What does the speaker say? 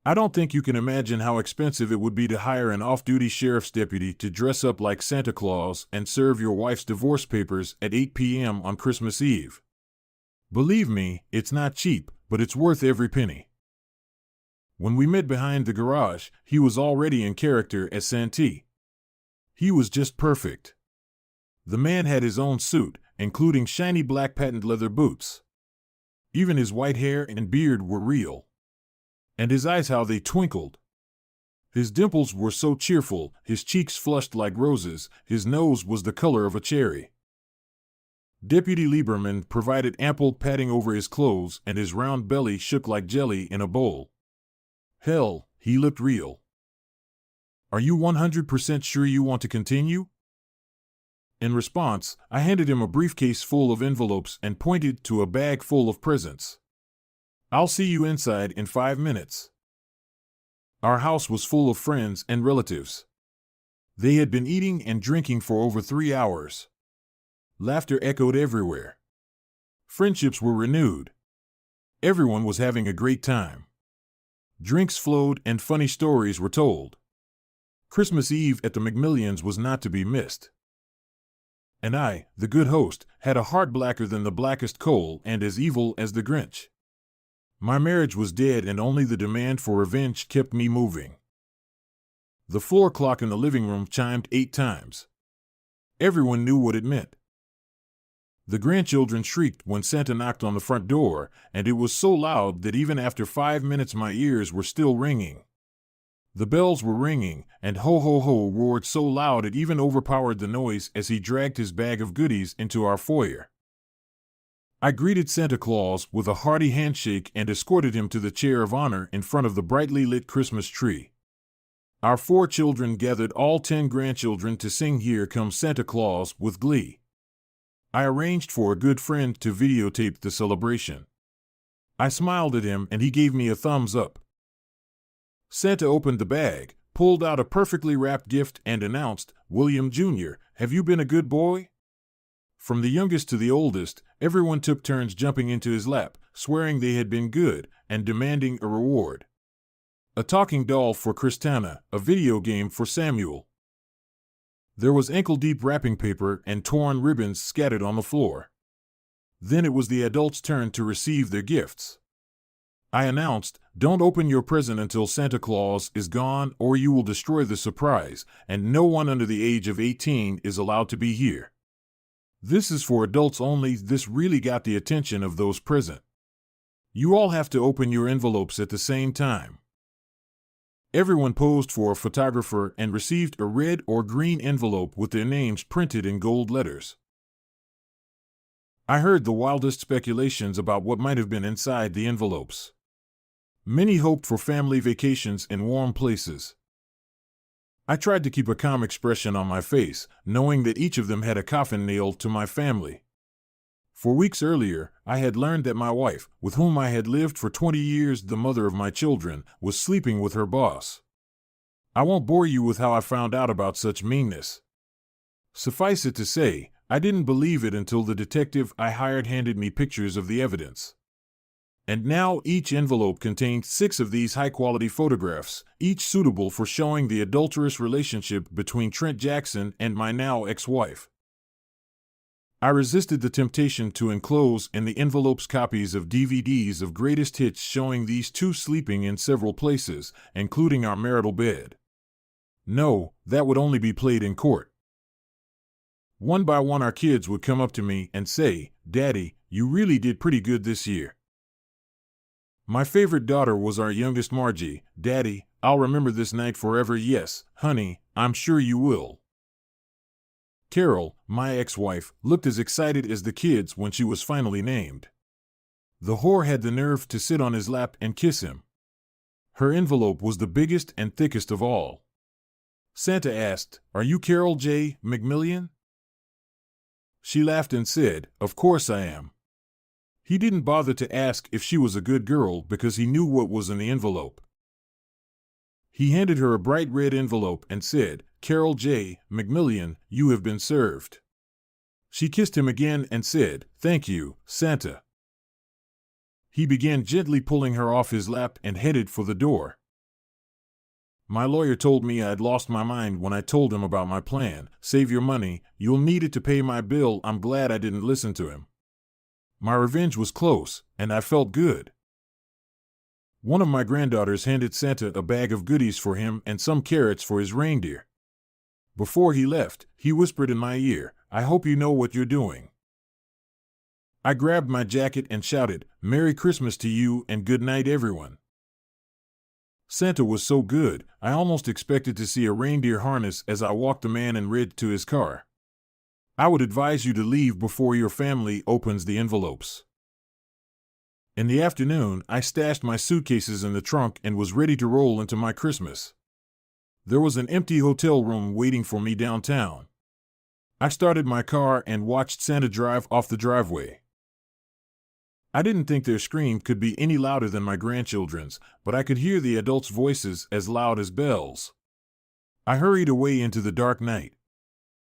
I don't think you can imagine how expensive it would be to hire an off-duty sheriff's deputy to dress up like Santa Claus and serve your wife's divorce papers at 8 p.m. on Christmas Eve. Believe me, it's not cheap, but it's worth every penny. When we met behind the garage, he was already in character as Santee. He was just perfect. The man had his own suit, including shiny black patent leather boots. Even his white hair and beard were real. And his eyes, how they twinkled. His dimples were so cheerful, his cheeks flushed like roses, his nose was the color of a cherry. Deputy Lieberman provided ample padding over his clothes, and his round belly shook like jelly in a bowl. Hell, he looked real. Are you 100% sure you want to continue? In response, I handed him a briefcase full of envelopes and pointed to a bag full of presents. I'll see you inside in 5 minutes. Our house was full of friends and relatives. They had been eating and drinking for over 3 hours. Laughter echoed everywhere. Friendships were renewed. Everyone was having a great time. Drinks flowed and funny stories were told. Christmas Eve at the McMillions was not to be missed. And I, the good host, had a heart blacker than the blackest coal and as evil as the Grinch. My marriage was dead, and only the demand for revenge kept me moving. The floor clock in the living room chimed 8 times. Everyone knew what it meant. The grandchildren shrieked when Santa knocked on the front door, and it was so loud that even after 5 minutes my ears were still ringing. The bells were ringing, and Ho Ho Ho roared so loud it even overpowered the noise as he dragged his bag of goodies into our foyer. I greeted Santa Claus with a hearty handshake and escorted him to the chair of honor in front of the brightly lit Christmas tree. Our 4 children gathered all 10 grandchildren to sing "Here Comes Santa Claus" with glee. I arranged for a good friend to videotape the celebration. I smiled at him and he gave me a thumbs up. Santa opened the bag, pulled out a perfectly wrapped gift and announced, "William Jr., have you been a good boy?" From the youngest to the oldest, everyone took turns jumping into his lap, swearing they had been good, and demanding a reward. A talking doll for Kristana, a video game for Samuel. There was ankle-deep wrapping paper and torn ribbons scattered on the floor. Then it was the adults' turn to receive their gifts. I announced, "Don't open your present until Santa Claus is gone, or you will destroy the surprise, and no one under the age of 18 is allowed to be here. This is for adults only." This really got the attention of those present. You all have to open your envelopes at the same time. Everyone posed for a photographer and received a red or green envelope with their names printed in gold letters. I heard the wildest speculations about what might have been inside the envelopes. Many hoped for family vacations in warm places. I tried to keep a calm expression on my face, knowing that each of them had a coffin nailed to my family. For weeks earlier, I had learned that my wife, with whom I had lived for 20 years, the mother of my children, was sleeping with her boss. I won't bore you with how I found out about such meanness. Suffice it to say, I didn't believe it until the detective I hired handed me pictures of the evidence. And now each envelope contained 6 of these high-quality photographs, each suitable for showing the adulterous relationship between Trent Jackson and my now ex-wife. I resisted the temptation to enclose in the envelopes copies of DVDs of greatest hits showing these 2 sleeping in several places, including our marital bed. No, that would only be played in court. One by one our kids would come up to me and say, "Daddy, you really did pretty good this year." My favorite daughter was our youngest Margie. "Daddy, I'll remember this night forever." "Yes, honey, I'm sure you will." Carol, my ex-wife, looked as excited as the kids when she was finally named. The whore had the nerve to sit on his lap and kiss him. Her envelope was the biggest and thickest of all. Santa asked, "Are you Carol J. McMillion?" She laughed and said, "Of course I am." He didn't bother to ask if she was a good girl because he knew what was in the envelope. He handed her a bright red envelope and said, "Carol J. McMillion, you have been served." She kissed him again and said, "Thank you, Santa." He began gently pulling her off his lap and headed for the door. My lawyer told me I'd lost my mind when I told him about my plan. Save your money, you'll need it to pay my bill. I'm glad I didn't listen to him. My revenge was close, and I felt good. One of my granddaughters handed Santa a bag of goodies for him and some carrots for his reindeer. Before he left, he whispered in my ear, "I hope you know what you're doing." I grabbed my jacket and shouted, "Merry Christmas to you and good night, everyone." Santa was so good, I almost expected to see a reindeer harness as I walked the man in red to his car. I would advise you to leave before your family opens the envelopes. In the afternoon, I stashed my suitcases in the trunk and was ready to roll into my Christmas. There was an empty hotel room waiting for me downtown. I started my car and watched Santa drive off the driveway. I didn't think their scream could be any louder than my grandchildren's, but I could hear the adults' voices as loud as bells. I hurried away into the dark night.